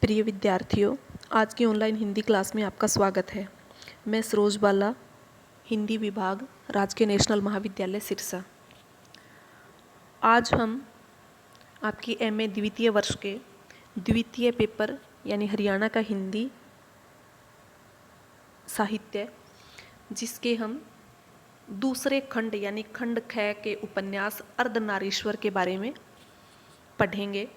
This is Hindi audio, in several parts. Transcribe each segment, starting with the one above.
प्रिय विद्यार्थियों, आज की ऑनलाइन हिंदी क्लास में आपका स्वागत है। मैं सरोज बाला, हिंदी विभाग, राजकीय नेशनल महाविद्यालय सिरसा। आज हम आपकी एमए द्वितीय वर्ष के द्वितीय पेपर यानी हरियाणा का हिंदी साहित्य, जिसके हम दूसरे खंड यानी खंड ख के उपन्यास अर्धनारीश्वर के बारे में पढ़ेंगे।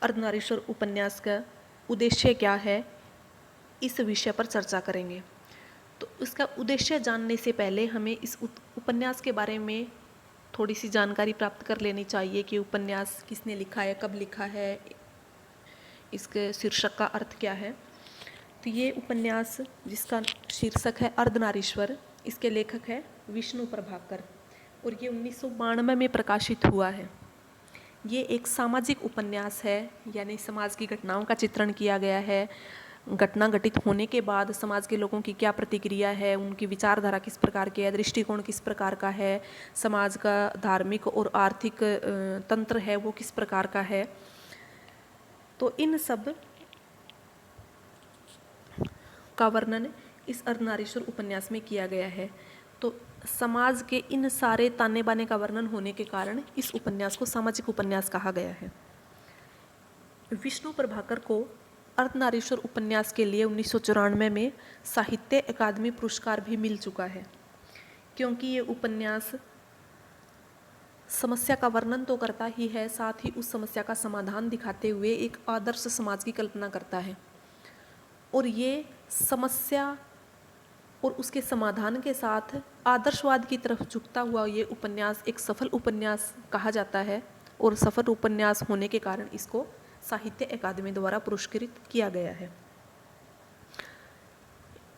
अर्धनारीश्वर उपन्यास का उद्देश्य क्या है, इस विषय पर चर्चा करेंगे। तो इसका उद्देश्य जानने से पहले हमें इस उपन्यास के बारे में थोड़ी सी जानकारी प्राप्त कर लेनी चाहिए कि उपन्यास किसने लिखा है, कब लिखा है, इसके शीर्षक का अर्थ क्या है। तो ये उपन्यास जिसका शीर्षक है अर्धनारीश्वर, इसके लेखक है विष्णु प्रभाकर और ये 1992 में प्रकाशित हुआ है। ये एक सामाजिक उपन्यास है, यानी समाज की घटनाओं का चित्रण किया गया है। घटना घटित होने के बाद समाज के लोगों की क्या प्रतिक्रिया है, उनकी विचारधारा किस प्रकार की है, दृष्टिकोण किस प्रकार का है, समाज का धार्मिक और आर्थिक तंत्र है वो किस प्रकार का है। तो इन सब का वर्णन इस अर्धनारीश्वर उपन्यास में किया गया है। तो समाज के इन सारे ताने बाने का वर्णन होने के कारण इस उपन्यास को सामाजिक उपन्यास कहा गया है। विष्णु प्रभाकर को अर्धनारीश्वर उपन्यास के लिए 1994 में साहित्य अकादमी पुरस्कार भी मिल चुका है, क्योंकि ये उपन्यास समस्या का वर्णन तो करता ही है, साथ ही उस समस्या का समाधान दिखाते हुए एक आदर्श समाज की कल्पना करता है। और ये समस्या और उसके समाधान के साथ आदर्शवाद की तरफ झुकता हुआ ये उपन्यास एक सफल उपन्यास कहा जाता है और सफल उपन्यास होने के कारण इसको साहित्य अकादमी द्वारा पुरस्कृत किया गया है।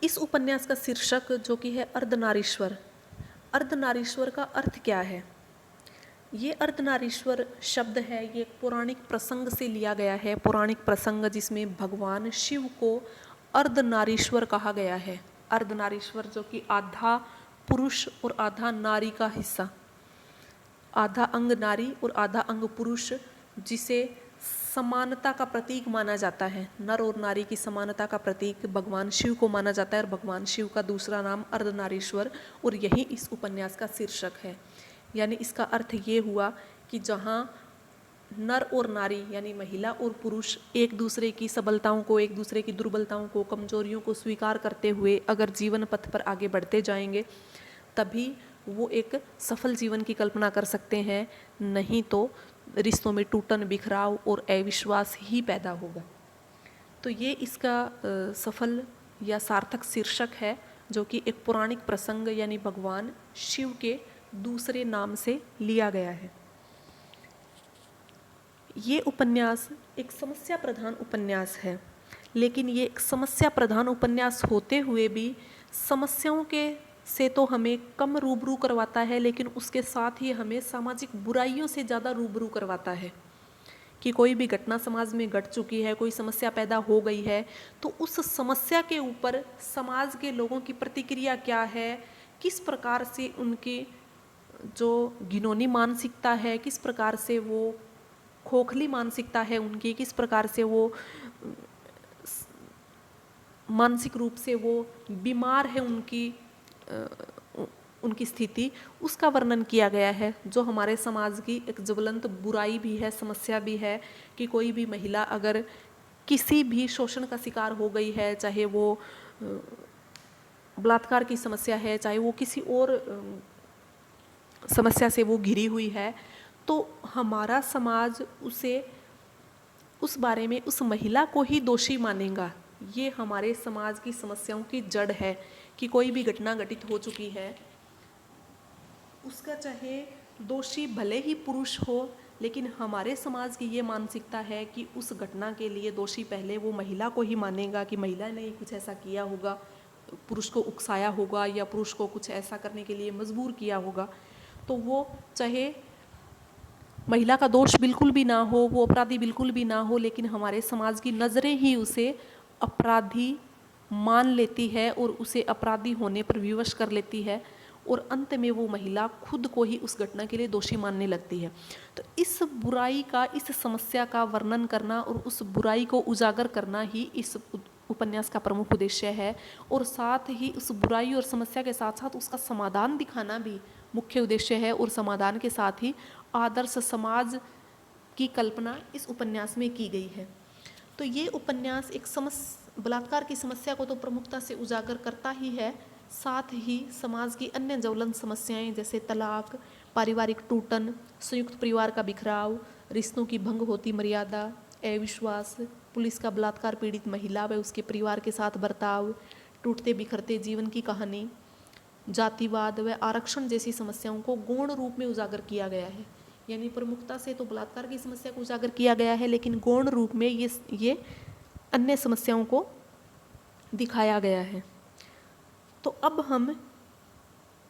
इस उपन्यास का शीर्षक जो कि है अर्धनारीश्वर, अर्धनारीश्वर का अर्थ क्या है? ये अर्धनारीश्वर शब्द है, ये पौराणिक प्रसंग से लिया गया है। पौराणिक प्रसंग जिसमें भगवान शिव को अर्धनारीश्वर कहा गया है। अर्धनारीश्वर जो कि आधा पुरुष और आधा नारी का हिस्सा, आधा अंग नारी और आधा अंग पुरुष, जिसे समानता का प्रतीक माना जाता है। नर और नारी की समानता का प्रतीक भगवान शिव को माना जाता है और भगवान शिव का दूसरा नाम अर्धनारीश्वर, और यही इस उपन्यास का शीर्षक है। यानी इसका अर्थ ये हुआ कि जहाँ नर और नारी यानी महिला और पुरुष एक दूसरे की सबलताओं को, एक दूसरे की दुर्बलताओं को, कमजोरियों को स्वीकार करते हुए अगर जीवन पथ पर आगे बढ़ते जाएंगे, तभी वो एक सफल जीवन की कल्पना कर सकते हैं। नहीं तो रिश्तों में टूटन, बिखराव और अविश्वास ही पैदा होगा। तो ये इसका सफल या सार्थक शीर्षक है, जो कि एक पौराणिक प्रसंग यानी भगवान शिव के दूसरे नाम से लिया गया है। ये उपन्यास एक समस्या प्रधान उपन्यास है, लेकिन ये एक समस्या प्रधान उपन्यास होते हुए भी समस्याओं के से तो हमें कम रूबरू करवाता है, लेकिन उसके साथ ही हमें सामाजिक बुराइयों से ज़्यादा रूबरू करवाता है। कि कोई भी घटना समाज में घट चुकी है, कोई समस्या पैदा हो गई है, तो उस समस्या के ऊपर समाज के लोगों की प्रतिक्रिया क्या है, किस प्रकार से उनकी जो घिनौनी मानसिकता है, किस प्रकार से वो खोखली मानसिकता है उनकी, किस प्रकार से वो मानसिक रूप से वो बीमार है, उनकी स्थिति, उसका वर्णन किया गया है। जो हमारे समाज की एक ज्वलंत बुराई भी है, समस्या भी है कि कोई भी महिला अगर किसी भी शोषण का शिकार हो गई है, चाहे वो बलात्कार की समस्या है, चाहे वो किसी और समस्या से वो घिरी हुई है, तो हमारा समाज उसे उस बारे में उस महिला को ही दोषी मानेगा। ये हमारे समाज की समस्याओं की जड़ है कि कोई भी घटना घटित हो चुकी है, उसका चाहे दोषी भले ही पुरुष हो, लेकिन हमारे समाज की ये मानसिकता है कि उस घटना के लिए दोषी पहले वो महिला को ही मानेगा कि महिला ने ही कुछ ऐसा किया होगा, पुरुष को उकसाया होगा या पुरुष को कुछ ऐसा करने के लिए मजबूर किया होगा। तो वो चाहे महिला का दोष बिल्कुल भी ना हो, वो अपराधी बिल्कुल भी ना हो, लेकिन हमारे समाज की नज़रें ही उसे अपराधी मान लेती है और उसे अपराधी होने पर विवश कर लेती है। और अंत में वो महिला खुद को ही उस घटना के लिए दोषी मानने लगती है। तो इस बुराई का, इस समस्या का वर्णन करना और उस बुराई को उजागर करना ही इस उपन्यास का प्रमुख उद्देश्य है, और साथ ही उस बुराई और समस्या के साथ साथ उसका समाधान दिखाना भी मुख्य उद्देश्य है, और समाधान के साथ ही आदर्श समाज की कल्पना इस उपन्यास में की गई है। तो ये उपन्यास एक बलात्कार की समस्या को तो प्रमुखता से उजागर करता ही है, साथ ही समाज की अन्य ज्वलंत समस्याएं जैसे तलाक, पारिवारिक टूटन, संयुक्त परिवार का बिखराव, रिश्तों की भंग होती मर्यादा, अविश्वास, पुलिस का बलात्कार पीड़ित महिला व उसके परिवार के साथ बर्ताव, टूटते बिखरते जीवन की कहानी, जातिवाद व आरक्षण जैसी समस्याओं को गौण रूप में उजागर किया गया है। यानी प्रमुखता से तो बलात्कार की समस्या को उजागर किया गया है, लेकिन गौण रूप में ये अन्य समस्याओं को दिखाया गया है। तो अब हम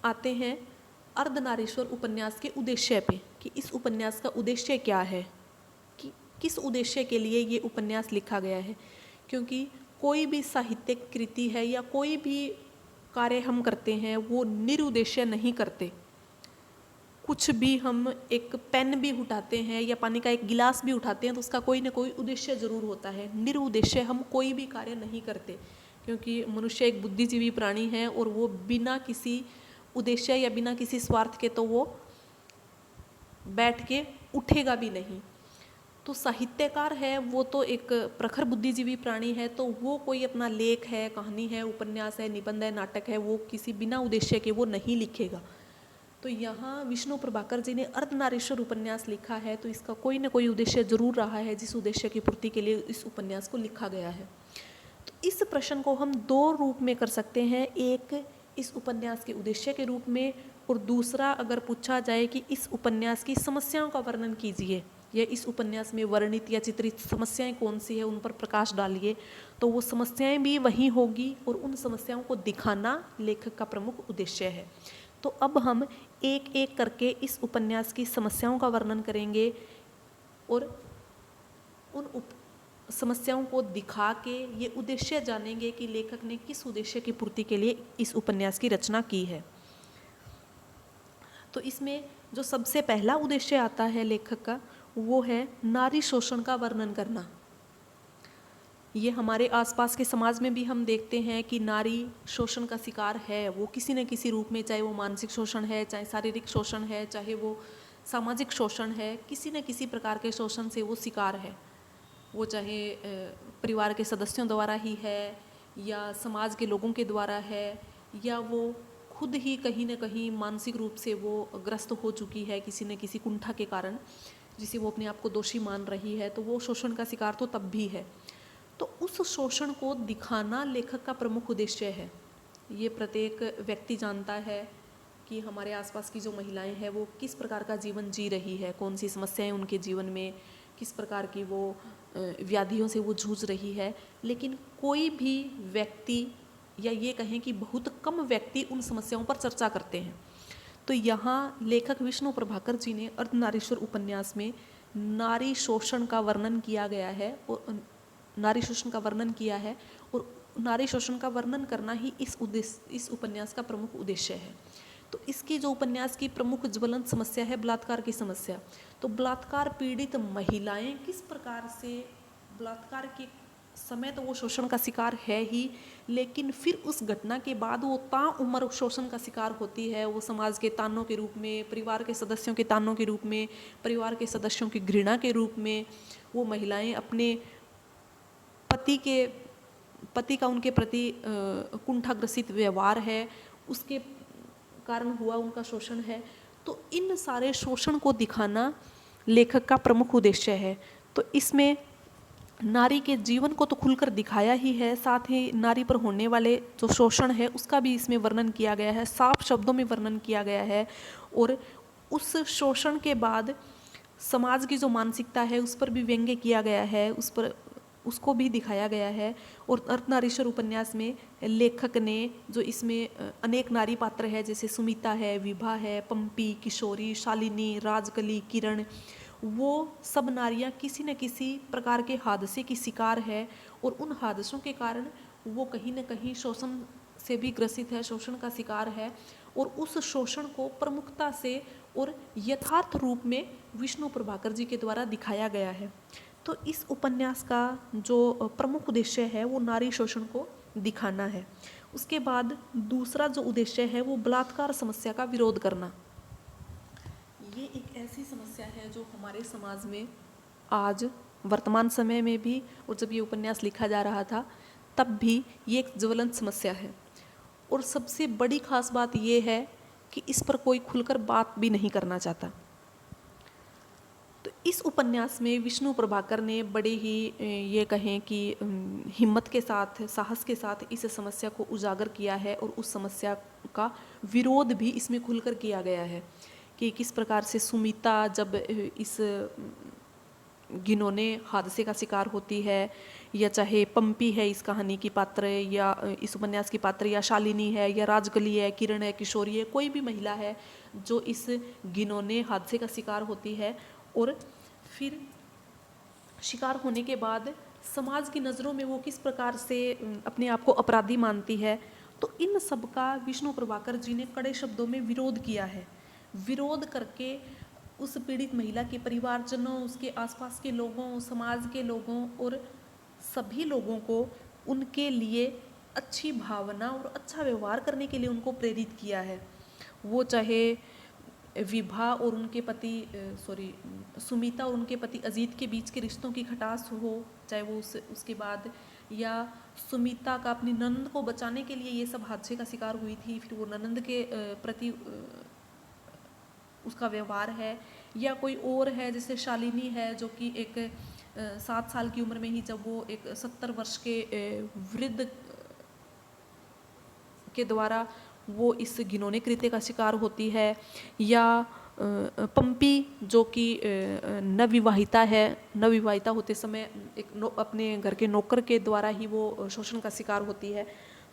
आते हैं अर्धनारीश्वर उपन्यास के उद्देश्य पे कि इस उपन्यास का उद्देश्य क्या है, कि किस उद्देश्य के लिए ये उपन्यास लिखा गया है। क्योंकि कोई भी साहित्यिक कृति है या कोई भी कार्य हम करते हैं वो निरुद्देश्य नहीं करते। कुछ भी हम एक पेन भी उठाते हैं या पानी का एक गिलास भी उठाते हैं तो उसका कोई ना कोई उद्देश्य जरूर होता है। निरुद्देश्य हम कोई भी कार्य नहीं करते, क्योंकि मनुष्य एक बुद्धिजीवी प्राणी है और वो बिना किसी उद्देश्य या बिना किसी स्वार्थ के तो वो बैठ के उठेगा भी नहीं। तो साहित्यकार है वो तो एक प्रखर बुद्धिजीवी प्राणी है, तो वो कोई अपना लेख है, कहानी है, उपन्यास है, निबंध है, नाटक है, वो किसी बिना उद्देश्य के वो नहीं लिखेगा। तो यहाँ विष्णु प्रभाकर जी ने अर्धनारीश्वर उपन्यास लिखा है तो इसका कोई ना कोई उद्देश्य जरूर रहा है, जिस उद्देश्य की पूर्ति के लिए इस उपन्यास को लिखा गया है। तो इस प्रश्न को हम दो रूप में कर सकते हैं, एक इस उपन्यास के उद्देश्य के रूप में, और दूसरा अगर पूछा जाए कि इस उपन्यास की समस्याओं का वर्णन कीजिए या इस उपन्यास में वर्णित या चित्रित समस्याएं कौन सी है उन पर प्रकाश डालिए, तो वो समस्याएं भी वही होगी और उन समस्याओं को दिखाना लेखक का प्रमुख उद्देश्य है। तो अब हम एक एक करके इस उपन्यास की समस्याओं का वर्णन करेंगे और उन समस्याओं को दिखा के ये उद्देश्य जानेंगे कि लेखक ने किस उद्देश्य की पूर्ति के लिए इस उपन्यास की रचना की है। तो इसमें जो सबसे पहला उद्देश्य आता है लेखक का वो है नारी शोषण का वर्णन करना। ये हमारे आसपास के समाज में भी हम देखते हैं कि नारी शोषण का शिकार है, वो किसी न किसी रूप में, चाहे वो मानसिक शोषण है, चाहे शारीरिक शोषण है, चाहे वो सामाजिक शोषण है, किसी न किसी प्रकार के शोषण से वो शिकार है। वो चाहे परिवार के सदस्यों द्वारा ही है या समाज के लोगों के द्वारा है या वो खुद ही कहीं न कहीं मानसिक रूप से वो ग्रस्त हो चुकी है किसी न किसी कुंठा के कारण, जिसे वो अपने आप को दोषी मान रही है, तो वो शोषण का शिकार तो तब भी है। तो उस शोषण को दिखाना लेखक का प्रमुख उद्देश्य है। ये प्रत्येक व्यक्ति जानता है कि हमारे आसपास की जो महिलाएं हैं वो किस प्रकार का जीवन जी रही है, कौन सी समस्याएं उनके जीवन में, किस प्रकार की वो व्याधियों से वो जूझ रही है, लेकिन कोई भी व्यक्ति या ये कहें कि बहुत कम व्यक्ति उन समस्याओं पर चर्चा करते हैं। तो यहाँ लेखक विष्णु प्रभाकर जी ने अर्धनारीश्वर उपन्यास में नारी शोषण का वर्णन किया गया है और नारी शोषण का वर्णन किया है, और नारी शोषण का वर्णन करना ही इस उपन्यास का प्रमुख उद्देश्य है। तो इसकी जो उपन्यास की प्रमुख ज्वलंत समस्या है बलात्कार की समस्या। तो बलात्कार पीड़ित महिलाएं किस प्रकार से बलात्कार के समय तो वो शोषण का शिकार है ही, लेकिन फिर उस घटना के बाद वो ताउम्र शोषण का शिकार होती है। वो समाज के तानों के रूप में, परिवार के सदस्यों के तानों के रूप में, परिवार के सदस्यों की घृणा के रूप में वो महिलाएं अपने पति का उनके प्रति कुंठाग्रसित व्यवहार है, उसके कारण हुआ उनका शोषण है। तो इन सारे शोषण को दिखाना लेखक का प्रमुख उद्देश्य है। तो इसमें नारी के जीवन को तो खुलकर दिखाया ही है, साथ ही नारी पर होने वाले जो शोषण है उसका भी इसमें वर्णन किया गया है, साफ शब्दों में वर्णन किया गया है। और उस शोषण के बाद समाज की जो मानसिकता है उस पर भी व्यंग्य किया गया है, उसको भी दिखाया गया है। और अर्धनारीश्वर उपन्यास में लेखक ने जो इसमें अनेक नारी पात्र है, जैसे सुमिता है, विभा है, पंपी, किशोरी, शालिनी, राजकली, किरण, वो सब नारियां किसी न किसी प्रकार के हादसे की शिकार है और उन हादसों के कारण वो कहीं न कहीं शोषण से भी ग्रसित है, शोषण का शिकार है। और उस शोषण को प्रमुखता से और यथार्थ रूप में विष्णु प्रभाकर जी के द्वारा दिखाया गया है। तो इस उपन्यास का जो प्रमुख उद्देश्य है वो नारी शोषण को दिखाना है। उसके बाद दूसरा जो उद्देश्य है वो बलात्कार समस्या का विरोध करना। ये एक ऐसी समस्या है जो हमारे समाज में आज वर्तमान समय में भी, और जब ये उपन्यास लिखा जा रहा था तब भी, ये एक ज्वलंत समस्या है। और सबसे बड़ी खास बात ये है कि इस पर कोई खुलकर बात भी नहीं करना चाहता। तो इस उपन्यास में विष्णु प्रभाकर ने बड़े ही ये कहें कि हिम्मत के साथ, साहस के साथ इस समस्या को उजागर किया है और उस समस्या का विरोध भी इसमें खुलकर किया गया है कि किस प्रकार से सुमिता जब इस घिनौने हादसे का शिकार होती है, या चाहे पंपी है इस कहानी की पात्र, या इस उपन्यास की पात्र, या शालिनी है, या राजकली है, किरण है, किशोरी है, कोई भी महिला है जो इस घिनौने हादसे का शिकार होती है और फिर शिकार होने के बाद समाज की नज़रों में वो किस प्रकार से अपने आप को अपराधी मानती है। तो इन सब का विष्णु प्रभाकर जी ने कड़े शब्दों में विरोध किया है। विरोध करके उस पीड़ित महिला के परिवारजनों, उसके आसपास के लोगों, समाज के लोगों और सभी लोगों को उनके लिए अच्छी भावना और अच्छा व्यवहार करने के लिए उनको प्रेरित किया है। वो चाहे विभा और उनके पति सुमिता और उनके पति अजीत के बीच के रिश्तों की खटास हो, चाहे वो उसके बाद, या सुमिता का अपनी ननंद को बचाने के लिए ये सब हादसे का शिकार हुई थी, फिर वो ननंद के प्रति उसका व्यवहार है, या कोई और है जैसे शालिनी है जो कि एक 7 साल की उम्र में ही जब वो एक 70 वर्ष के वृद्ध के द्वारा वो इस घिनौने कृत्य का शिकार होती है, या पंपी जो कि नवविवाहिता होते समय अपने घर के नौकर के द्वारा ही वो शोषण का शिकार होती है।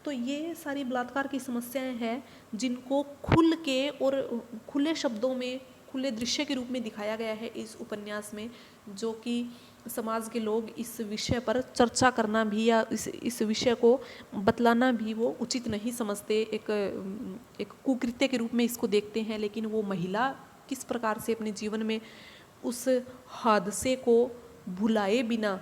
तो ये सारी बलात्कार की समस्याएं हैं जिनको खुल के और खुले शब्दों में, खुले दृश्य के रूप में दिखाया गया है इस उपन्यास में, जो कि समाज के लोग इस विषय पर चर्चा करना भी या इस विषय को बतलाना भी वो उचित नहीं समझते। एक कुकृत्य के रूप में इसको देखते हैं, लेकिन वो महिला किस प्रकार से अपने जीवन में उस हादसे को भुलाए बिना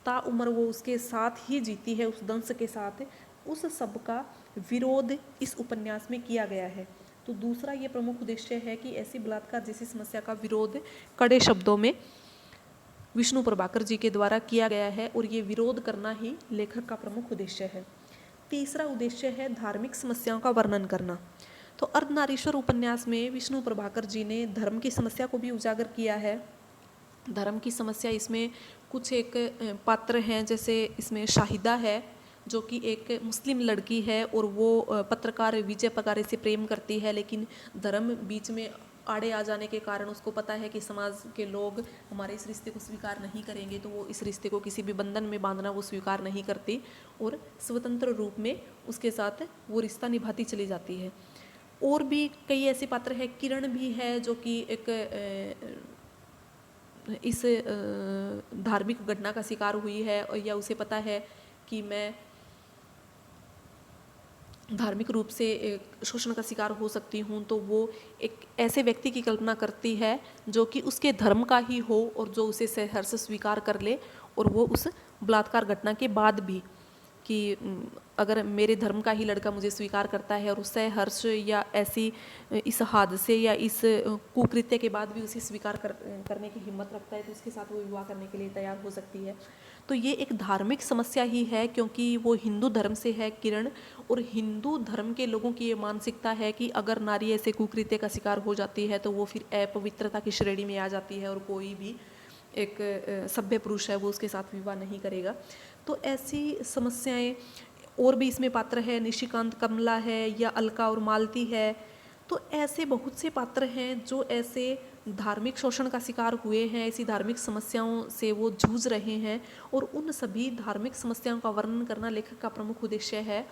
ताउम्र वो उसके साथ ही जीती है, उस दंश के साथ, उस सब का विरोध इस उपन्यास में किया गया है। तो दूसरा ये प्रमुख उद्देश्य है कि ऐसी बलात्कार जैसी समस्या का विरोध कड़े शब्दों में विष्णु प्रभाकर जी के द्वारा किया गया है, और ये विरोध करना ही लेखक का प्रमुख उद्देश्य है। तीसरा उद्देश्य है धार्मिक समस्याओं का वर्णन करना। तो अर्धनारीश्वर उपन्यास में विष्णु प्रभाकर जी ने धर्म की समस्या को भी उजागर किया है। धर्म की समस्या इसमें कुछ एक पात्र हैं, जैसे इसमें शाहिदा है जो कि एक मुस्लिम लड़की है और वो पत्रकार विजय पगारे से प्रेम करती है, लेकिन धर्म बीच में आड़े आ जाने के कारण उसको पता है कि समाज के लोग हमारे इस रिश्ते को स्वीकार नहीं करेंगे, तो वो इस रिश्ते को किसी भी बंधन में बांधना वो स्वीकार नहीं करती और स्वतंत्र रूप में उसके साथ वो रिश्ता निभाती चली जाती है। और भी कई ऐसे पात्र हैं, किरण भी है जो कि एक इस धार्मिक घटना का शिकार हुई है, या उसे पता है कि मैं धार्मिक रूप से शोषण का शिकार हो सकती हूँ, तो वो एक ऐसे व्यक्ति की कल्पना करती है जो कि उसके धर्म का ही हो और जो उसे सहर्ष स्वीकार कर ले, और वो उस बलात्कार घटना के बाद भी कि अगर मेरे धर्म का ही लड़का मुझे स्वीकार करता है और उससे हर्ष या ऐसी इस हादसे या इस कुकृत्य के बाद भी उसे स्वीकार करने की हिम्मत रखता है, तो उसके साथ वो विवाह करने के लिए तैयार हो सकती है। तो ये एक धार्मिक समस्या ही है, क्योंकि वो हिंदू धर्म से है किरण, और हिंदू धर्म के लोगों की ये मानसिकता है कि अगर नारी ऐसे कुकृत्य का शिकार हो जाती है तो वो फिर अपवित्रता की श्रेणी में आ जाती है और कोई भी एक सभ्य पुरुष है वो उसके साथ विवाह नहीं करेगा। तो ऐसी समस्याएं, और भी इसमें पात्र है, निशिकांत कमला है या अलका और मालती है। तो ऐसे बहुत से पात्र हैं जो ऐसे धार्मिक शोषण का शिकार हुए हैं, ऐसी धार्मिक समस्याओं से वो जूझ रहे हैं, और उन सभी धार्मिक समस्याओं का वर्णन करना लेखक का प्रमुख उद्देश्य है।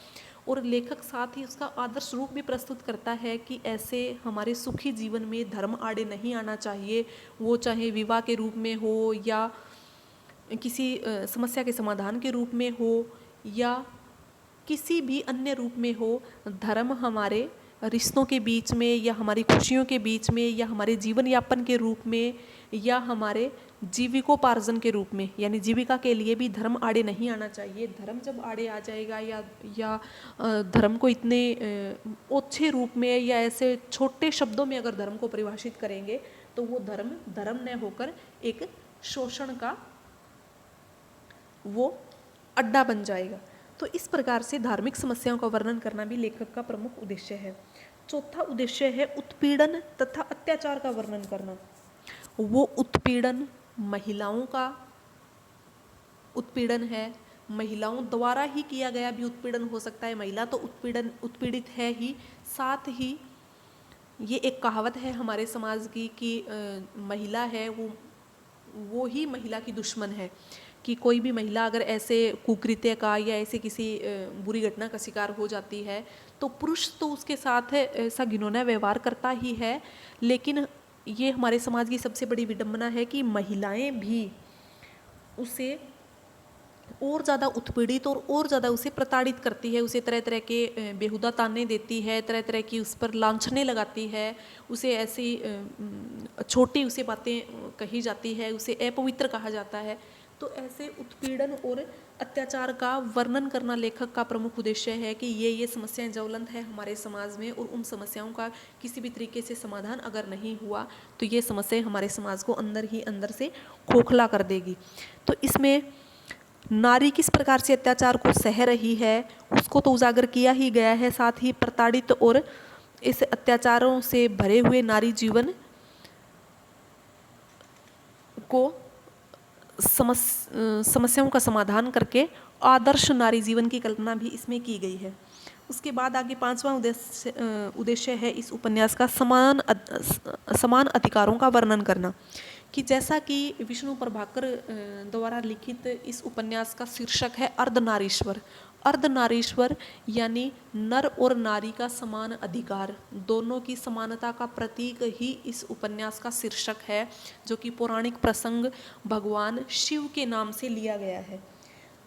और लेखक साथ ही उसका आदर्श रूप भी प्रस्तुत करता है कि ऐसे हमारे सुखी जीवन में धर्म आड़े नहीं आना चाहिए, वो चाहे विवाह के रूप में हो या किसी समस्या के समाधान के रूप में हो या किसी भी अन्य रूप में हो। धर्म हमारे रिश्तों के बीच में या हमारी खुशियों के बीच में या हमारे जीवन यापन के रूप में या हमारे जीविकोपार्जन के रूप में, यानी जीविका के लिए भी धर्म आड़े नहीं आना चाहिए। धर्म जब आड़े आ जाएगा या धर्म को इतने ओछे रूप में या ऐसे छोटे शब्दों में अगर धर्म को परिभाषित करेंगे तो वो धर्म न होकर एक शोषण का वो अड्डा बन जाएगा। तो इस प्रकार से धार्मिक समस्याओं का वर्णन करना भी लेखक का प्रमुख उद्देश्य है। चौथा उद्देश्य है उत्पीड़न तथा अत्याचार का वर्णन करना। वो उत्पीड़न महिलाओं का उत्पीड़न है, महिलाओं द्वारा ही किया गया भी उत्पीड़न हो सकता है, महिला तो उत्पीड़ित है ही, साथ ही ये एक कहावत है हमारे समाज की कि महिला है वो ही महिला की दुश्मन है, कि कोई भी महिला अगर ऐसे कुकृत्य का या ऐसे किसी बुरी घटना का शिकार हो जाती है तो पुरुष तो उसके साथ ऐसा घिनौना व्यवहार करता ही है, लेकिन ये हमारे समाज की सबसे बड़ी विडंबना है कि महिलाएं भी उसे और ज़्यादा उत्पीड़ित और ज़्यादा उसे प्रताड़ित करती है, उसे तरह तरह के बेहुदा ताने देती है, तरह तरह की उस पर लांछनें लगाती है, उसे ऐसी छोटी उसे बातें कही जाती है, उसे अपवित्र कहा जाता है। तो ऐसे उत्पीड़न और अत्याचार का वर्णन करना लेखक का प्रमुख उद्देश्य है कि ये समस्याएं ज्वलंत है हमारे समाज में, और उन समस्याओं का किसी भी तरीके से समाधान अगर नहीं हुआ तो ये समस्याएं हमारे समाज को अंदर ही अंदर से खोखला कर देगी। तो इसमें नारी किस प्रकार से अत्याचार को सह रही है उसको तो उजागर किया ही गया है, साथ ही प्रताड़ित और इस अत्याचारों से भरे हुए नारी जीवन को समस्याओं का समाधान करके आदर्श नारी जीवन की कल्पना भी इसमें की गई है। उसके बाद आगे पांचवा उद्देश्य है इस उपन्यास का समान अधिकारों का वर्णन करना, कि जैसा कि विष्णु प्रभाकर द्वारा लिखित इस उपन्यास का शीर्षक है अर्धनारीश्वर। अर्धनारीश्वर यानी नर और नारी का समान अधिकार, दोनों की समानता का प्रतीक ही इस उपन्यास का शीर्षक है, जो कि पौराणिक प्रसंग भगवान शिव के नाम से लिया गया है।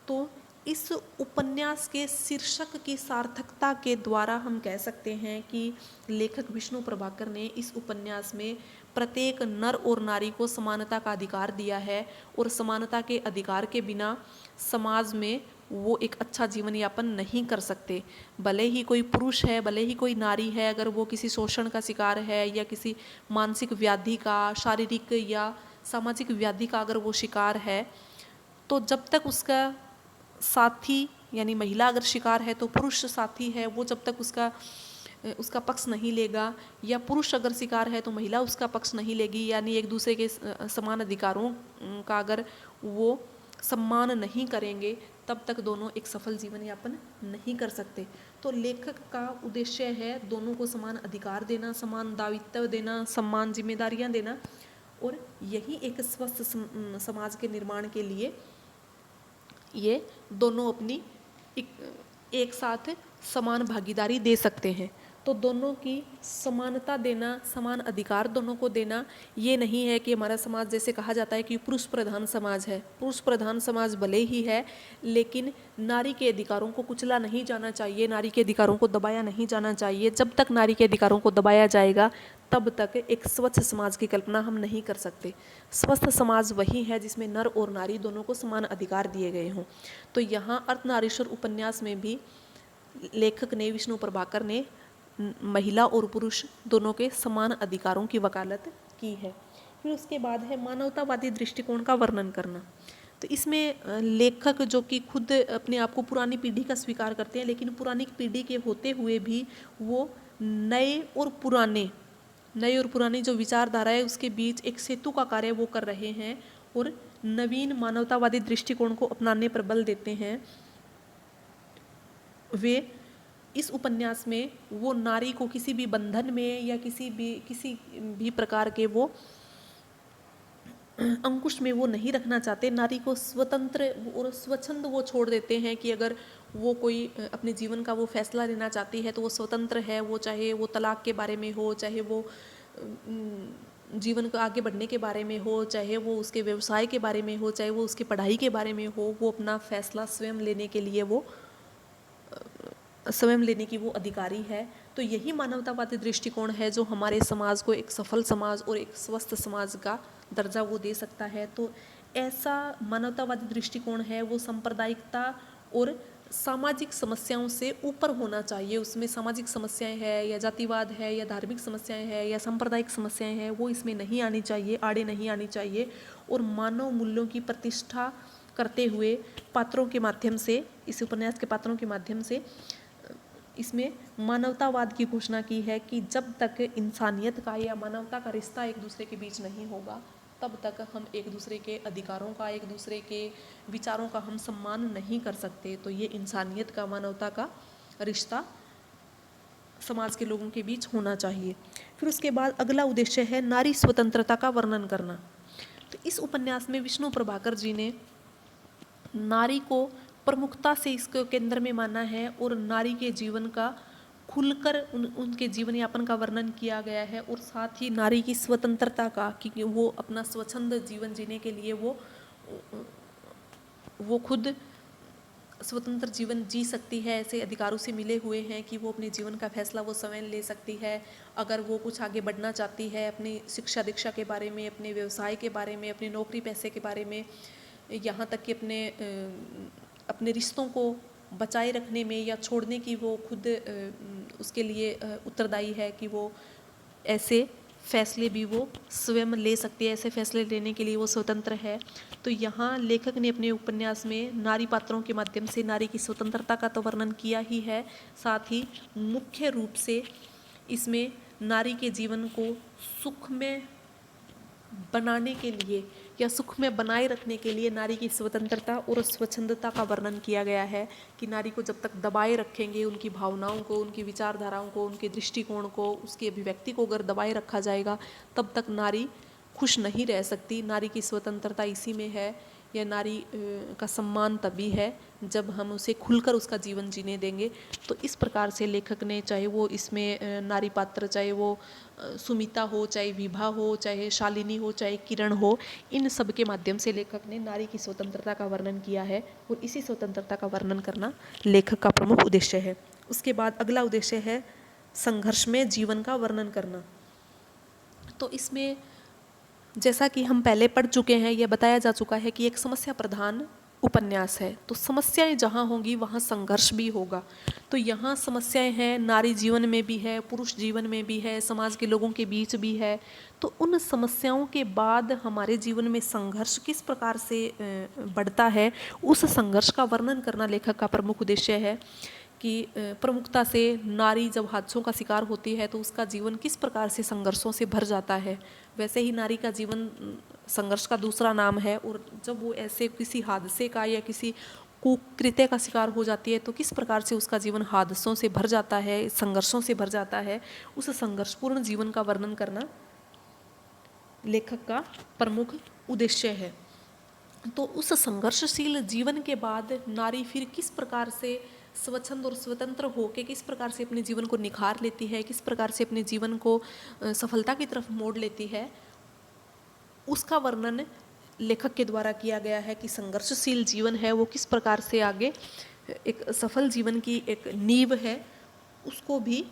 तो इस उपन्यास के शीर्षक की सार्थकता के द्वारा हम कह सकते हैं कि लेखक विष्णु प्रभाकर ने इस उपन्यास में प्रत्येक नर और नारी को समानता का अधिकार दिया है, और समानता के अधिकार के बिना समाज में वो एक अच्छा जीवन यापन नहीं कर सकते। भले ही कोई पुरुष है, भले ही कोई नारी है, अगर वो किसी शोषण का शिकार है या किसी मानसिक व्याधि का, शारीरिक या सामाजिक व्याधि का अगर वो शिकार है, तो जब तक उसका साथी यानी महिला अगर शिकार है तो पुरुष साथी है, वो जब तक उसका पक्ष नहीं लेगा, या पुरुष अगर शिकार है तो महिला उसका पक्ष नहीं लेगी, यानी एक दूसरे के समान अधिकारों का अगर वो सम्मान नहीं करेंगे, तब तक दोनों एक सफल जीवन यापन नहीं कर सकते। तो लेखक का उद्देश्य है दोनों को समान अधिकार देना, समान दायित्व देना, समान जिम्मेदारियां देना, और यही एक स्वस्थ समाज के निर्माण के लिए ये दोनों अपनी एक साथ समान भागीदारी दे सकते हैं। तो दोनों की समानता देना, समान अधिकार दोनों को देना, ये नहीं है कि हमारा समाज जैसे कहा जाता है कि पुरुष प्रधान समाज है। पुरुष प्रधान समाज भले ही है, लेकिन नारी के अधिकारों को कुचला नहीं जाना चाहिए, नारी के अधिकारों को दबाया नहीं जाना चाहिए। जब तक नारी के अधिकारों को दबाया जाएगा तब तक एक स्वच्छ समाज की कल्पना हम नहीं कर सकते। स्वस्थ समाज वही है जिसमें नर और नारी दोनों को समान अधिकार दिए गए हों। तो यहाँ अर्धनारीश्वर उपन्यास में भी लेखक ने, विष्णु प्रभाकर ने, महिला और पुरुष दोनों के समान अधिकारों की वकालत की है। फिर उसके बाद है मानवतावादी दृष्टिकोण का वर्णन करना। तो इसमें लेखक, जो कि खुद अपने आप को पुरानी पीढ़ी का स्वीकार करते हैं, लेकिन पुरानी पीढ़ी के होते हुए भी वो नए और पुरानी जो विचारधारा है उसके बीच एक सेतु का कार्य वो कर रहे हैं, और नवीन मानवतावादी दृष्टिकोण को अपनाने पर बल देते हैं। वे इस उपन्यास में वो नारी को किसी भी बंधन में या किसी भी प्रकार के वो अंकुश में वो नहीं रखना चाहते। नारी को स्वतंत्र और स्वच्छंद वो छोड़ देते हैं कि अगर वो कोई अपने जीवन का वो फैसला लेना चाहती है तो वो स्वतंत्र है। वो चाहे वो तलाक के बारे में हो, चाहे वो जीवन को आगे बढ़ने के बारे में हो, चाहे वो उसके व्यवसाय के बारे में हो, चाहे वो उसकी पढ़ाई के बारे में हो, वो अपना फैसला स्वयं लेने के लिए वो स्वयं लेने की वो अधिकारी है। तो यही मानवतावादी दृष्टिकोण है जो हमारे समाज को एक सफल समाज और एक स्वस्थ समाज का दर्जा वो दे सकता है। तो ऐसा मानवतावादी दृष्टिकोण है वो सांप्रदायिकता और सामाजिक समस्याओं से ऊपर होना चाहिए। उसमें सामाजिक समस्याएं हैं या जातिवाद है या धार्मिक समस्याएं हैं या सांप्रदायिक समस्याएं हैं, वो इसमें नहीं आनी चाहिए, आड़े नहीं आनी चाहिए। और मानव मूल्यों की प्रतिष्ठा करते हुए पात्रों के माध्यम से, इस उपन्यास के पात्रों के माध्यम से इसमें मानवतावाद की घोषणा की है कि जब तक इंसानियत का या मानवता का रिश्ता एक दूसरे के बीच नहीं होगा तब तक हम एक दूसरे के अधिकारों का, एक दूसरे के विचारों का हम सम्मान नहीं कर सकते। तो ये इंसानियत का, मानवता का रिश्ता समाज के लोगों के बीच होना चाहिए। फिर उसके बाद अगला उद्देश्य है नारी स्वतंत्रता का वर्णन करना। तो इस उपन्यास में विष्णु प्रभाकर जी ने नारी को प्रमुखता से इसके केंद्र में माना है और नारी के जीवन का खुलकर उनके जीवन यापन का वर्णन किया गया है। और साथ ही नारी की स्वतंत्रता का, कि वो अपना स्वच्छंद जीवन जीने के लिए वो खुद स्वतंत्र जीवन जी सकती है, ऐसे अधिकारों से मिले हुए हैं कि वो अपने जीवन का फैसला वो स्वयं ले सकती है। अगर वो कुछ आगे बढ़ना चाहती है अपनी शिक्षा दीक्षा के बारे में, अपने व्यवसाय के बारे में, अपनी नौकरी पैसे के बारे में, यहाँ तक कि अपने रिश्तों को बचाए रखने में या छोड़ने की वो खुद उसके लिए उत्तरदायी है कि वो ऐसे फैसले भी वो स्वयं ले सकती है, ऐसे फैसले लेने के लिए वो स्वतंत्र है। तो यहाँ लेखक ने अपने उपन्यास में नारी पात्रों के माध्यम से नारी की स्वतंत्रता का तो वर्णन किया ही है, साथ ही मुख्य रूप से इसमें नारी के जीवन को सुख में बनाने के लिए या सुख में बनाए रखने के लिए नारी की स्वतंत्रता और स्वच्छंदता का वर्णन किया गया है कि नारी को जब तक दबाए रखेंगे, उनकी भावनाओं को, उनकी विचारधाराओं को, उनके दृष्टिकोण को, उसकी अभिव्यक्ति को अगर दबाए रखा जाएगा तब तक नारी खुश नहीं रह सकती। नारी की स्वतंत्रता इसी में है, या नारी का सम्मान तभी है जब हम उसे खुलकर उसका जीवन जीने देंगे। तो इस प्रकार से लेखक ने, चाहे वो इसमें नारी पात्र, चाहे वो सुमिता हो, चाहे विभा हो, चाहे शालिनी हो, चाहे किरण हो, इन सब के माध्यम से लेखक ने नारी की स्वतंत्रता का वर्णन किया है और इसी स्वतंत्रता का वर्णन करना लेखक का प्रमुख उद्देश्य है। उसके बाद अगला उद्देश्य है संघर्ष में जीवन का वर्णन करना। तो इसमें जैसा कि हम पहले पढ़ चुके हैं, यह बताया जा चुका है कि एक समस्या प्रधान उपन्यास है, तो समस्याएं जहाँ होंगी वहाँ संघर्ष भी होगा। तो यहाँ समस्याएं हैं, नारी जीवन में भी है, पुरुष जीवन में भी है, समाज के लोगों के बीच भी है। तो उन समस्याओं के बाद हमारे जीवन में संघर्ष किस प्रकार से बढ़ता है, उस संघर्ष का वर्णन करना लेखक का प्रमुख उद्देश्य है। कि प्रमुखता से नारी जब हादसों का शिकार होती है तो उसका जीवन किस प्रकार से संघर्षों से भर जाता है, वैसे ही नारी का जीवन संघर्ष का दूसरा नाम है। और जब वो ऐसे किसी हादसे का या किसी कुकृत्य का शिकार हो जाती है तो किस प्रकार से उसका जीवन हादसों से भर जाता है, संघर्षों से भर जाता है, उस संघर्षपूर्ण जीवन का वर्णन करना लेखक का प्रमुख उद्देश्य है। तो उस संघर्षशील जीवन के बाद नारी फिर किस प्रकार से स्वच्छंद और स्वतंत्र होकर किस प्रकार से अपने जीवन को निखार लेती है, किस प्रकार से अपने जीवन को सफलता की तरफ मोड़ लेती है, उसका वर्णन लेखक के द्वारा किया गया है कि संघर्षशील जीवन है वो किस प्रकार से आगे एक सफल जीवन की एक नींव है, उसको भी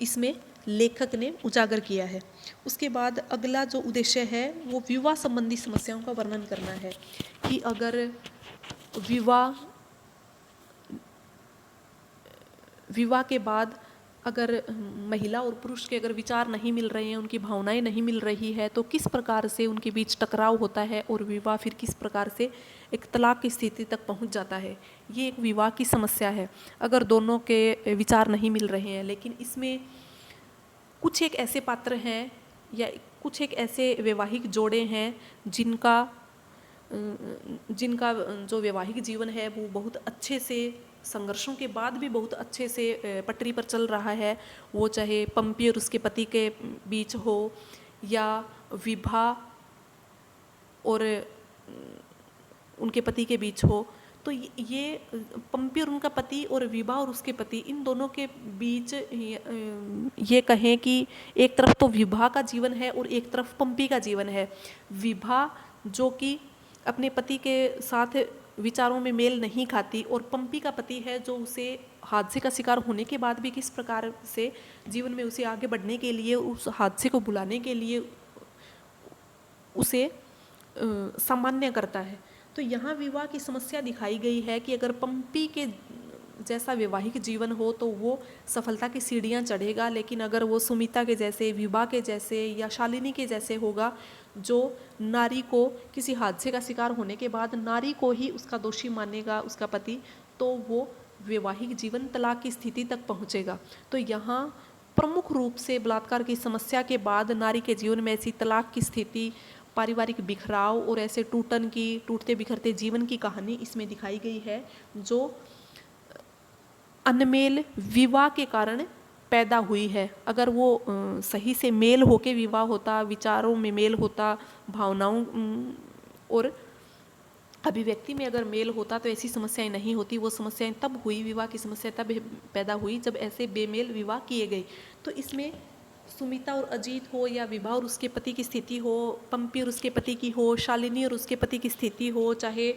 इसमें लेखक ने उजागर किया है। उसके बाद अगला जो उद्देश्य है वो विवाह संबंधी समस्याओं का वर्णन करना है कि अगर विवाह के बाद अगर महिला और पुरुष के अगर विचार नहीं मिल रहे हैं, उनकी भावनाएं नहीं मिल रही है, तो किस प्रकार से उनके बीच टकराव होता है और विवाह फिर किस प्रकार से एक तलाक की स्थिति तक पहुंच जाता है। ये एक विवाह की समस्या है अगर दोनों के विचार नहीं मिल रहे हैं। लेकिन इसमें कुछ एक ऐसे पात्र हैं या कुछ एक ऐसे वैवाहिक जोड़े हैं जिनका जो वैवाहिक जीवन है वो बहुत अच्छे से, संघर्षों के बाद भी बहुत अच्छे से पटरी पर चल रहा है। वो चाहे पंपी और उसके पति के बीच हो या विभा और उनके पति के बीच हो। तो ये पंपी और उनका पति और विभा और उसके पति, इन दोनों के बीच ये कहें कि एक तरफ तो विभा का जीवन है और एक तरफ पंपी का जीवन है। विभा जो कि अपने पति के साथ विचारों में मेल नहीं खाती, और पंपी का पति है जो उसे हादसे का शिकार होने के बाद भी किस प्रकार से जीवन में उसे आगे बढ़ने के लिए, उस हादसे को भुलाने के लिए उसे सामान्य करता है। तो यहाँ विवाह की समस्या दिखाई गई है कि अगर पंपी के जैसा वैवाहिक जीवन हो तो वो सफलता की सीढ़ियाँ चढ़ेगा, लेकिन अगर वो सुमिता के जैसे, विभा के जैसे या शालिनी के जैसे होगा, जो नारी को किसी हादसे का शिकार होने के बाद नारी को ही उसका दोषी मानेगा उसका पति, तो वो वैवाहिक जीवन तलाक की स्थिति तक पहुँचेगा। तो यहाँ प्रमुख रूप से बलात्कार की समस्या के बाद नारी के जीवन में ऐसी तलाक की स्थिति, पारिवारिक बिखराव और ऐसे टूटते बिखरते जीवन की कहानी इसमें दिखाई गई है, जो अनमेल विवाह के कारण पैदा हुई है। अगर वो सही से मेल होके विवाह होता, विचारों में मेल होता, भावनाओं और अभिव्यक्ति में अगर मेल होता तो ऐसी समस्याएं नहीं होती। वो समस्याएं तब हुई, विवाह की समस्या तब पैदा हुई जब ऐसे बेमेल विवाह किए गए। तो इसमें सुमिता और अजीत हो, या विभा और उसके पति की स्थिति हो, पंपी और उसके पति की हो, शालिनी और उसके पति की स्थिति हो, चाहे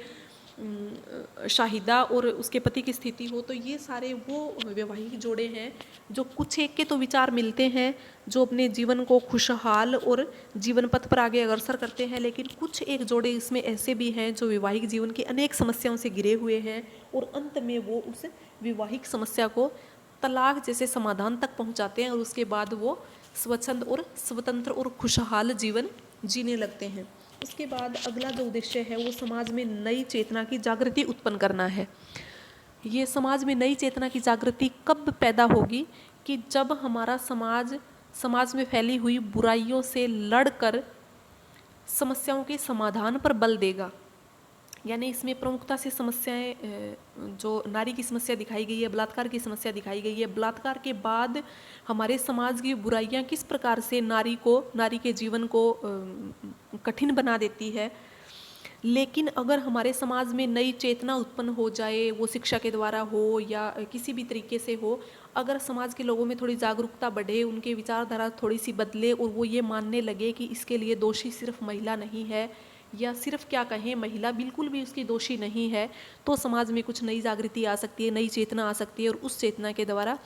शाहिदा और उसके पति की स्थिति हो, तो ये सारे वो वैवाहिक जोड़े हैं जो कुछ एक के तो विचार मिलते हैं, जो अपने जीवन को खुशहाल और जीवन पथ पर आगे अग्रसर करते हैं, लेकिन कुछ एक जोड़े इसमें ऐसे भी हैं जो वैवाहिक जीवन की अनेक समस्याओं से घिरे हुए हैं, और अंत में वो उस वैवाहिक समस्या को तलाक जैसे समाधान तक पहुंचाते हैं, और उसके बाद वो स्वच्छंद और स्वतंत्र और खुशहाल जीवन जीने लगते हैं। उसके बाद अगला जो उद्देश्य है वो समाज में नई चेतना की जागृति उत्पन्न करना है। ये समाज में नई चेतना की जागृति कब पैदा होगी कि जब हमारा समाज में फैली हुई बुराइयों से लड़कर समस्याओं के समाधान पर बल देगा। यानी इसमें प्रमुखता से समस्याएं, जो नारी की समस्या दिखाई गई है, बलात्कार की समस्या दिखाई गई है। बलात्कार के बाद हमारे समाज की बुराइयां किस प्रकार से नारी के जीवन को कठिन बना देती है। लेकिन अगर हमारे समाज में नई चेतना उत्पन्न हो जाए, वो शिक्षा के द्वारा हो या किसी भी तरीके से हो, अगर समाज के लोगों में थोड़ी जागरूकता बढ़े, उनके विचारधारा थोड़ी सी बदले और वो ये मानने लगे कि इसके लिए दोषी सिर्फ महिला नहीं है, या सिर्फ क्या कहें महिला बिल्कुल भी उसकी दोषी नहीं है, तो समाज में कुछ नई जागृति आ सकती है, नई चेतना आ सकती है, और उस चेतना के द्वारा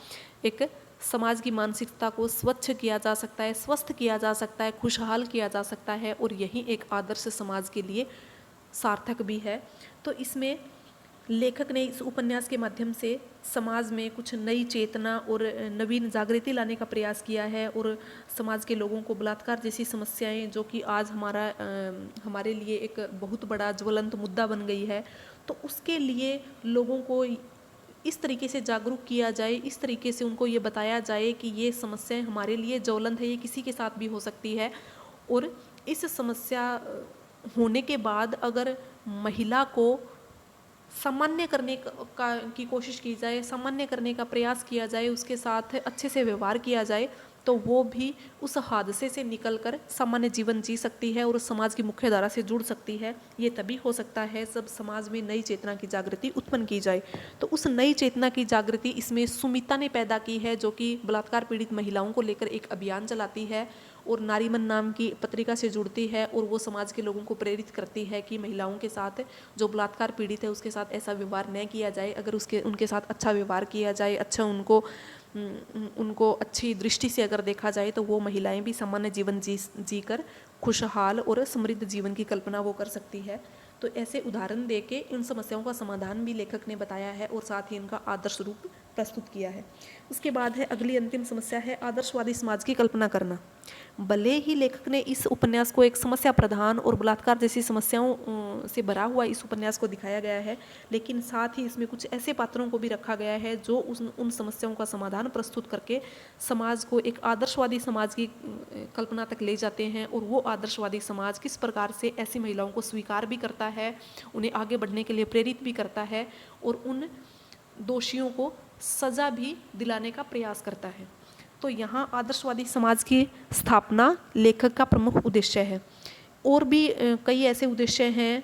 एक समाज की मानसिकता को स्वच्छ किया जा सकता है, स्वस्थ किया जा सकता है, खुशहाल किया जा सकता है, और यही एक आदर्श समाज के लिए सार्थक भी है। तो इसमें लेखक ने इस उपन्यास के माध्यम से समाज में कुछ नई चेतना और नवीन जागृति लाने का प्रयास किया है, और समाज के लोगों को बलात्कार जैसी समस्याएं, जो कि आज हमारे लिए एक बहुत बड़ा ज्वलंत मुद्दा बन गई है, तो उसके लिए लोगों को इस तरीके से जागरूक किया जाए, इस तरीके से उनको ये बताया जाए कि ये समस्याएं हमारे लिए ज्वलंत है, ये किसी के साथ भी हो सकती है, और इस समस्या होने के बाद अगर महिला को सामान्य करने की कोशिश की जाए, सामान्य करने का प्रयास किया जाए, उसके साथ अच्छे से व्यवहार किया जाए, तो वो भी उस हादसे से निकलकर सामान्य जीवन जी सकती है और समाज की मुख्य धारा से जुड़ सकती है। ये तभी हो सकता है जब समाज में नई चेतना की जागृति उत्पन्न की जाए। तो उस नई चेतना की जागृति इसमें सुमिता ने पैदा की है, जो कि बलात्कार पीड़ित महिलाओं को लेकर एक अभियान चलाती है और नारीमन नाम की पत्रिका से जुड़ती है, और वो समाज के लोगों को प्रेरित करती है कि महिलाओं के साथ, जो बलात्कार पीड़ित है उसके साथ ऐसा व्यवहार न किया जाए। अगर उनके साथ अच्छा व्यवहार किया जाए, अच्छा उनको अच्छी दृष्टि से अगर देखा जाए, तो वो महिलाएं भी सामान्य जीवन जीकर खुशहाल और समृद्ध जीवन की कल्पना वो कर सकती है। तो ऐसे उदाहरण देके इन समस्याओं का समाधान भी लेखक ने बताया है और साथ ही इनका आदर्श रूप प्रस्तुत किया है। उसके बाद है अगली अंतिम समस्या है आदर्शवादी समाज की कल्पना करना। भले ही लेखक ने इस उपन्यास को एक समस्या प्रधान और बलात्कार जैसी समस्याओं से भरा हुआ इस उपन्यास को दिखाया गया है, लेकिन साथ ही इसमें कुछ ऐसे पात्रों को भी रखा गया है जो उन समस्याओं का समाधान प्रस्तुत करके समाज को एक आदर्शवादी समाज की कल्पना तक ले जाते हैं। और वो आदर्शवादी समाज किस प्रकार से ऐसी महिलाओं को स्वीकार भी करता है, उन्हें आगे बढ़ने के लिए प्रेरित भी करता है और उन दोषियों को सजा भी दिलाने का प्रयास करता है। तो यहाँ आदर्शवादी समाज की स्थापना लेखक का प्रमुख उद्देश्य है। और भी कई ऐसे उद्देश्य हैं,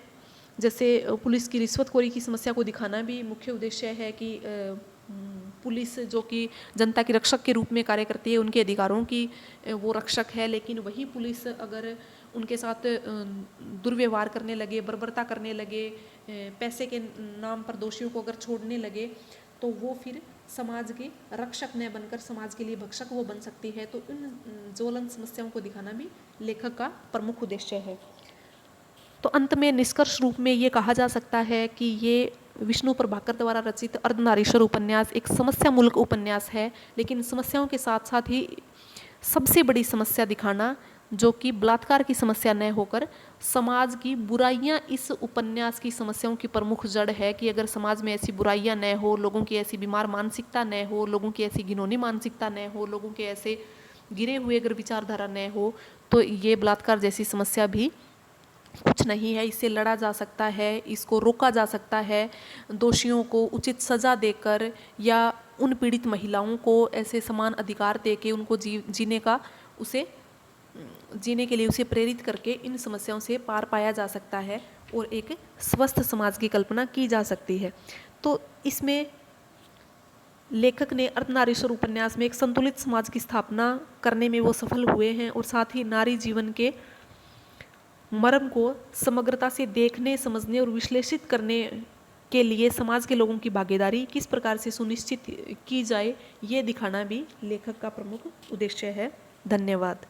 जैसे पुलिस की रिश्वतखोरी की समस्या को दिखाना भी मुख्य उद्देश्य है कि पुलिस जो कि जनता के रक्षक के रूप में कार्य करती है, उनके अधिकारों की वो रक्षक है, लेकिन वही पुलिस अगर उनके साथ दुर्व्यवहार करने लगे, बर्बरता करने लगे, पैसे के नाम पर दोषियों को अगर छोड़ने लगे, तो वो फिर समाज के रक्षक न बनकर समाज के लिए भक्षक वो बन सकती है। तो इन ज्वलन समस्याओं को दिखाना भी लेखक का प्रमुख उद्देश्य है। तो अंत में निष्कर्ष रूप में ये कहा जा सकता है कि ये विष्णु प्रभाकर द्वारा रचित अर्धनारीश्वर उपन्यास एक समस्या मूलक उपन्यास है, लेकिन समस्याओं के साथ साथ ही सबसे बड़ी समस्या दिखाना, जो कि बलात्कार की समस्या न होकर समाज की बुराइयां इस उपन्यास की समस्याओं की प्रमुख जड़ है। कि अगर समाज में ऐसी बुराइयां न हो, लोगों की ऐसी बीमार मानसिकता न हो, लोगों की ऐसी घिनौनी मानसिकता न हो, लोगों के ऐसे गिरे हुए अगर विचारधारा न हो, तो ये बलात्कार जैसी समस्या भी कुछ नहीं है। इससे लड़ा जा सकता है, इसको रोका जा सकता है, दोषियों को उचित सज़ा देकर या उन पीड़ित महिलाओं को ऐसे समान अधिकार देके उनको जीने के लिए उसे प्रेरित करके इन समस्याओं से पार पाया जा सकता है और एक स्वस्थ समाज की कल्पना की जा सकती है। तो इसमें लेखक ने अर्धनारीश्वर उपन्यास में एक संतुलित समाज की स्थापना करने में वो सफल हुए हैं और साथ ही नारी जीवन के मर्म को समग्रता से देखने, समझने और विश्लेषित करने के लिए समाज के लोगों की भागीदारी किस प्रकार से सुनिश्चित की जाए, ये दिखाना भी लेखक का प्रमुख उद्देश्य है। धन्यवाद।